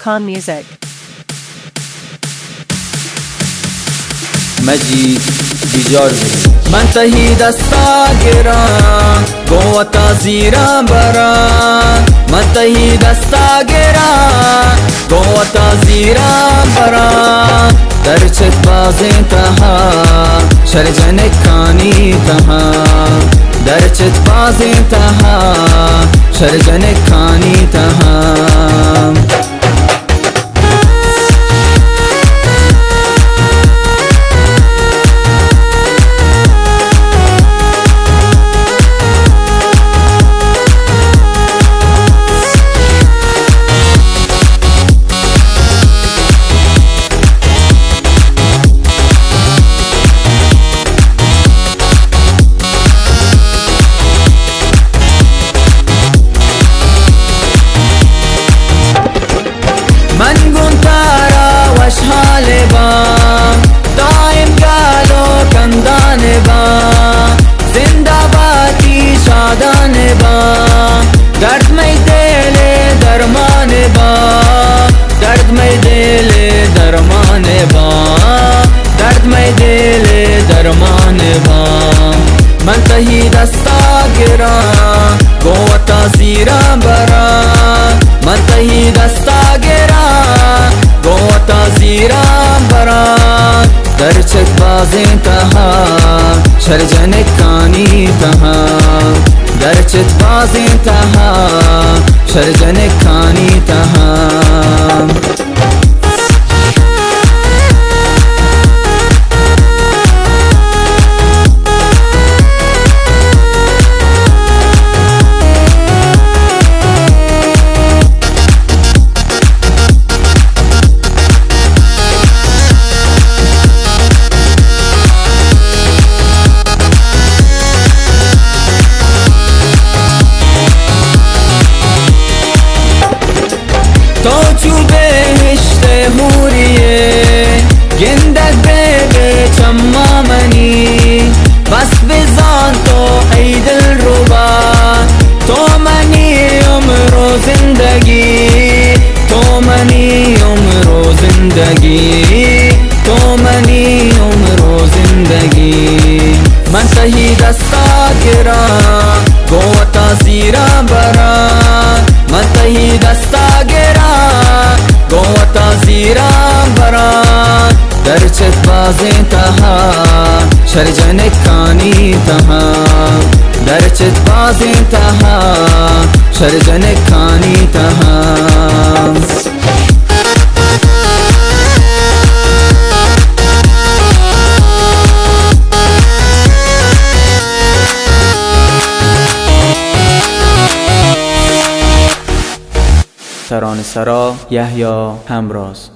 Khan Music. مجید بیجارزی من تهی دستا گران قوتا زیران بران من تهی دستا گران قوتا زیران بران در چت بازی تها شرجن کانی تها در چت بازی تها شرجن کانی تها من گونتارا وش حال با دائم گالو کندان با زنده باتی شادان با درد می دل درمان با درد می دل درمان با درد می دل درمان با من تهی دستا گران قوتا زیران بران من تهی دستا گران قوتا زیران بران در چت بازی تها شرجن کانی تها در چت بازی تها شرجن کانی تها تو چو بهشت حوریه گندت به چمامنی بس بزان تو ای دل ربا تو منی عمر و زندگی تو منی عمر و زندگی تو منی عمر و زندگی من تهی دستا گران قوتا زیران بران من تهی دستا گران قوتا زیران بران در چت بازی تها شرجن کانی تها در چت بازی تها شرجن کانی تها ترانه سرا یحیی همراز.